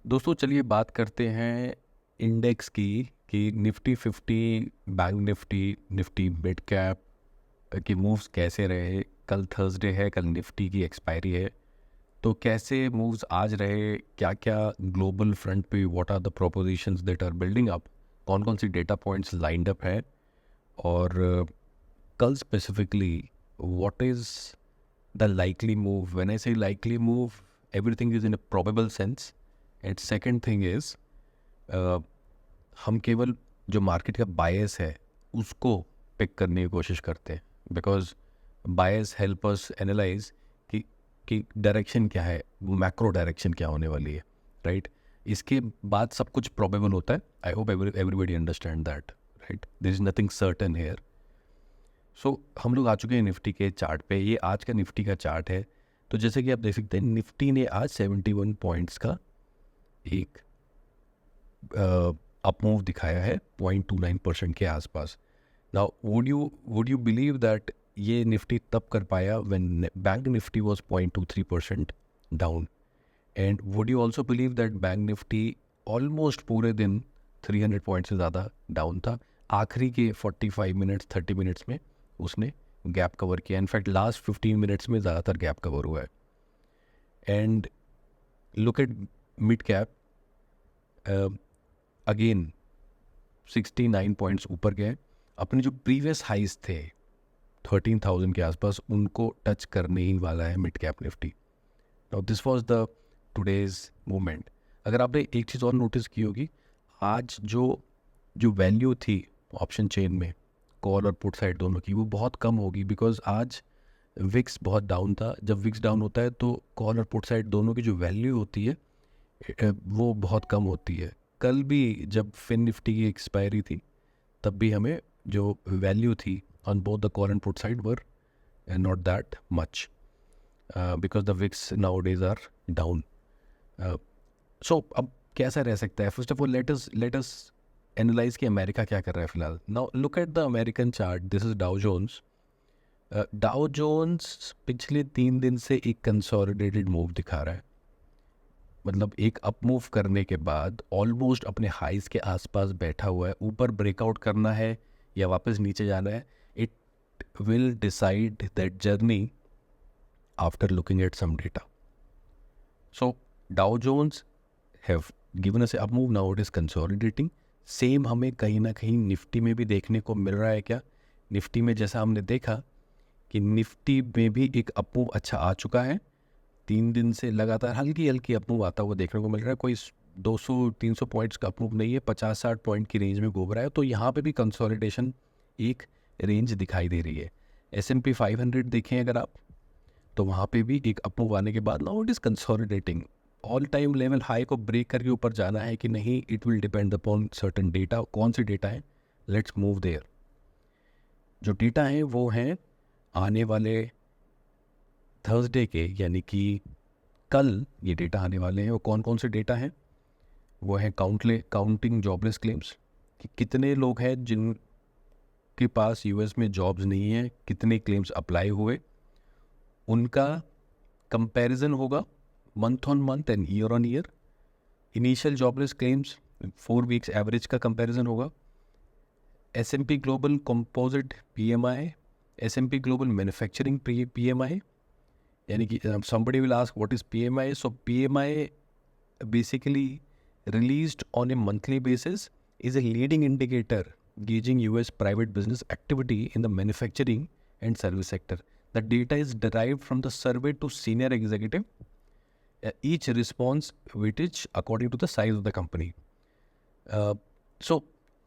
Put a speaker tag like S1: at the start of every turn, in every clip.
S1: दोस्तों चलिए बात करते हैं इंडेक्स की कि Nifty 50, bank Nifty, Nifty mid cap के मूव्स कैसे रहे। कल थर्सडे है, कल निफ्टी की एक्सपायरी है, तो कैसे मूव्स आज रहे, क्या क्या ग्लोबल फ्रंट पे what are the propositions that are building up, कौन कौन सी डेटा पॉइंट्स लाइंड अप है, और कल specifically what is the likely move. When I say likely move, everything is in a probable sense. And second thing is, हम केवल जो market का बायस है उसको पिक करने की कोशिश करते हैं, because bias help us analyse कि डायरेक्शन क्या है, मैक्रो डायरेक्शन क्या होने वाली है, राइट। इसके बाद सब कुछ प्रोबेबल होता है। I hope everybody understand that, right. There is nothing certain here. So हम लोग आ चुके हैं निफ्टी के चार्ट पे। ये आज का निफ्टी का चार्ट है। तो जैसे कि आप देख सकते हैं, निफ्टी ने आज 71 पॉइंट्स का एक अप मूव दिखाया है 0.29% के आसपास। Now would you believe that ये निफ्टी तब कर पाया when bank Nifty was 0.23% down, and would you also believe that bank Nifty almost पूरे दिन 300 पॉइंट से ज़्यादा डाउन था। आखिरी के 45 मिनट्स 30 मिनट्स में उसने गैप कवर किया। इनफैक्ट लास्ट 15 मिनट्स में ज़्यादातर गैप कवर हुआ है। And look at mid cap, again 69 points ऊपर गए। अपने जो प्रीवियस हाइज थे 13,000 के आसपास, उनको टच करने ही वाला है mid cap Nifty. Now this was the today's movement. अगर आपने एक चीज़ और नोटिस की होगी, आज जो वैल्यू थी ऑप्शन चेन में कॉल और पुट साइड दोनों की, वो बहुत कम होगी, बिकॉज आज विक्स बहुत डाउन था। जब विक्स डाउन होता है तो कॉल और पुट साइड दोनों की जो वैल्यू होती है वो बहुत कम होती है। कल भी जब फिन निफ्टी की एक्सपायरी थी, तब भी हमें जो वैल्यू थी on both the call and put side were not that much, because the VIX nowadays are down. So अब कैसा रह सकता है? First of all let us analyse कि अमेरिका क्या कर रहा है फिलहाल। Now look at the American chart. This is Dow Jones. Dow Jones पिछले 3 दिन से एक कंसोलिडेटेड मूव दिखा रहा है। मतलब एक अप मूव करने के बाद ऑलमोस्ट अपने हाइज के आसपास बैठा हुआ है। ऊपर ब्रेकआउट करना है या वापस नीचे जाना है, it will decide that journey after looking at some data. So Dow Jones have given us a up move, now it is consolidating. Same हमें कहीं ना कहीं निफ्टी में भी देखने को मिल रहा है। क्या निफ्टी में जैसा हमने देखा कि निफ्टी में भी एक अप मूव अच्छा आ चुका है। 3 दिन से लगातार हल्की हल्की अप मूव आता हुआ देखने को मिल रहा है। कोई 200-300 पॉइंट्स का अप मूव नहीं है, 50-60 पॉइंट की रेंज में घूम रहा है। तो यहाँ पे भी कंसोलिडेशन एक रेंज दिखाई दे रही है। S&P 500 देखें अगर आप, तो वहाँ पे भी एक अप मूव आने के बाद now it is consolidating. All time level high को ब्रेक करके ऊपर जाना है कि नहीं, it will depend upon certain data. कौन सी डेटा है? Let's move there. जो डेटा है वो हैं आने वाले थर्सडे के, यानी कि कल ये डेटा आने वाले हैं। वो कौन कौन से डेटा हैं? वो है काउंटिंग जॉबलेस क्लेम्स, कि कितने लोग हैं जिनके पास यूएस में जॉब्स नहीं है, कितने क्लेम्स अप्लाई हुए, उनका कंपैरिजन होगा month on month and year on year. Initial jobless claims 4 weeks average का कंपैरिजन होगा। S&P global composite PMI, S&P global manufacturing PMI, यानी कि somebody will ask what is PMI. So PMI basically released on a monthly basis is a leading indicator gauging US private business activity in the manufacturing and service sector. The data is derived from the survey to senior executive, each response weightage according to the size of the company. So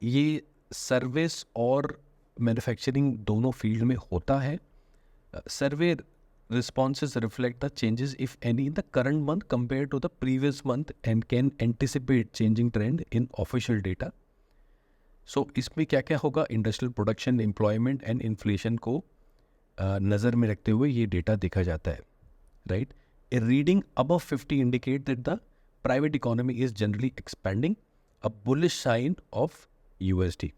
S1: ये service और manufacturing दोनों field में होता है। सर्वे responses reflect the changes, if any, in the current month compared to the previous month and can anticipate changing trend in official data. So इसमें क्या क्या होगा? Industrial production, employment and inflation को नज़र में रखते हुए ये डेटा देखा जाता है, right. A reading above 50 indicate that the private economy is generally expanding, a bullish sign of USD.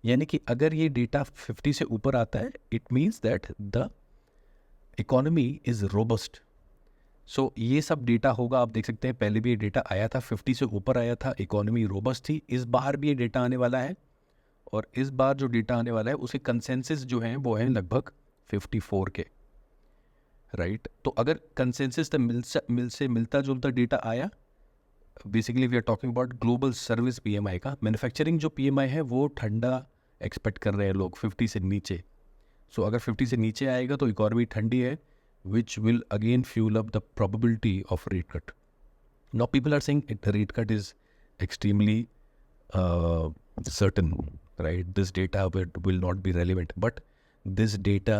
S1: यानी कि अगर ये डेटा 50 से ऊपर आता है, it means that the economy is robust. सो ये सब डेटा होगा, आप देख सकते हैं पहले भी ये डेटा आया था, 50 से ऊपर आया था, इकोनॉमी रोबस्ट थी। इस बार भी ये डेटा आने वाला है, और इस बार जो डेटा आने वाला है उसके कंसेंसस जो हैं वो हैं लगभग 54 के, राइट। तो अगर कंसेंसस से मिलता जुलता डेटा आया, basically we are talking about global service PMI का। मैन्युफैक्चरिंग जो पीएमआई है वो ठंडा एक्सपेक्ट कर रहे हैं लोग 50 से नीचे। सो अगर 50 से नीचे आएगा तो इकोनॉमी ठंडी है, which will again fuel up the probability of rate cut. Now people are saying the rate cut is extremely certain, right? This data will not be relevant, but this data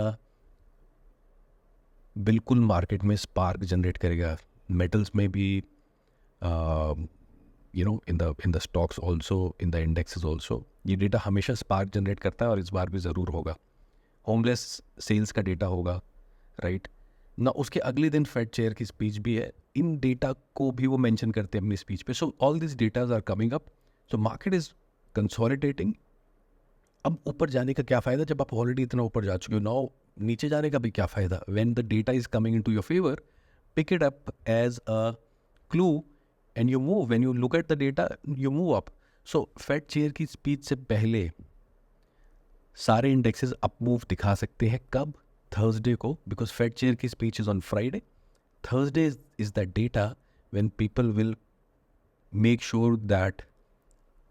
S1: बिल्कुल market में spark generate करेगा, metals में भी, in the stocks also, in the indexes also. ये data हमेशा spark generate करता है और इस बार भी ज़रूर होगा। होमलेस सेल्स का डेटा होगा, राइट ना। उसके अगले दिन फेड चेयर की स्पीच भी है, इन डेटा को भी वो मेंशन करते हैं अपनी स्पीच पे। So all this datas are coming up, so market is consolidating. अब ऊपर जाने का क्या फ़ायदा जब आप ऑलरेडी इतना ऊपर जा चुके हो। नाउ नीचे जाने का भी क्या फ़ायदा। When the data is coming into your favour, pick it up as a clue and you move. When you look at the data you move up. So Fed chair की स्पीच से पहले सारे इंडेक्सेस अप मूव दिखा सकते हैं। कब? Thursday को, because fade chair की speech is on Friday. Thursday is the data when people will make sure that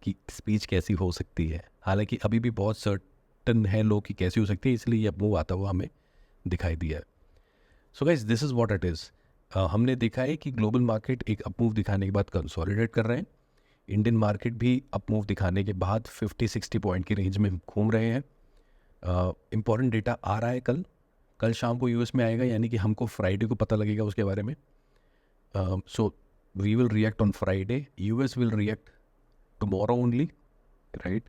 S1: कि स्पीच कैसी हो सकती है। हालांकि अभी भी बहुत सर्टन है लोग कि कैसी हो सकती है, इसलिए ये मूव आता हुआ हमें दिखाई दिया है। सो guys, this is what it is. हमने देखा है कि ग्लोबल मार्केट एक अप मूव दिखाने के बाद कंसोलिडेट कर रहे हैं। इंडियन मार्केट भी अप मूव दिखाने के बाद 50-60 पॉइंट की रेंज में घूम रहे हैं। इम्पॉर्टेंट डेटा आ रहा है कल शाम को यूएस में आएगा, यानी कि हमको फ्राइडे को पता लगेगा उसके बारे में। So we will react on Friday, US will react tomorrow only, right.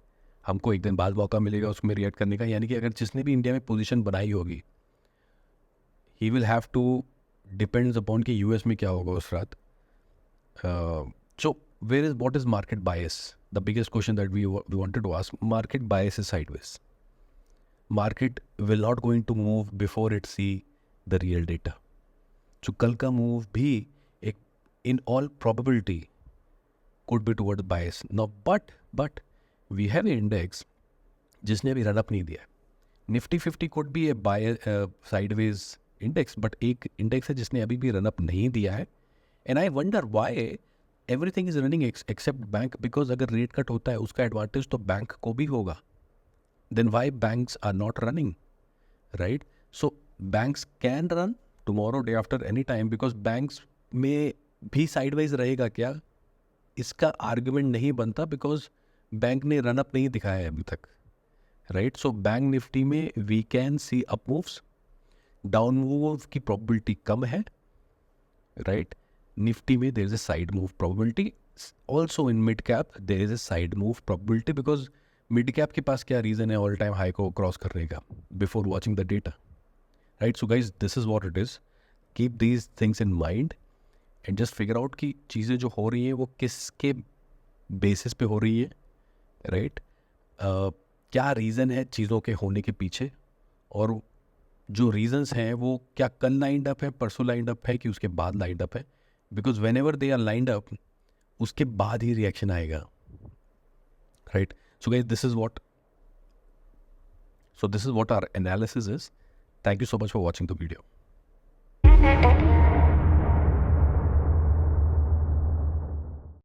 S1: हमको एक दिन बाद मौका मिलेगा उसमें रिएक्ट करने का, यानी कि अगर जिसने भी इंडिया में पोजीशन बनाई होगी, he will have to depends upon कि यूएस में क्या होगा उस रात। सो where is what is market bias? The biggest question that we wanted to ask. Market bias is sideways. Market will not going to move before it see the real data. So कल का move भी एक in all probability could be towards bias. Now but we have an index जिसने अभी run up नहीं दिया। Nifty 50 could be a bias sideways index, but एक index है जिसने अभी भी रन अप नहीं दिया है। And I wonder why everything is running except bank, because अगर रेट कट होता है उसका एडवांटेज तो बैंक को भी होगा। Then why banks are not running, right. So banks can run tomorrow, day after, any time, because banks में भी साइडवाइज रहेगा क्या, इसका आर्ग्यूमेंट नहीं बनता, बिकॉज बैंक ने रन अप नहीं दिखाया है अभी तक, राइट। सो बैंक निफ्टी में we can see up moves, down move की प्रोबेबिलिटी कम है, राइट। Nifty में there is a side move probability. Also in mid cap there is a side move probability, because mid cap के पास क्या reason है all time high को cross करने का before watching the data, right? So guys, this is what it is. Keep these things in mind and just figure out कि चीज़ें जो हो रही हैं वो किसके basis पे हो रही है, right? क्या reason है चीज़ों के होने के पीछे, और जो reasons हैं वो क्या कल lined up है, परसों lined up है, कि उसके बाद lined up है। Because whenever they are lined up, उसके बाद ही रिएक्शन आएगा, right. So guys, this is what our analysis is. Thank you so much for watching the video.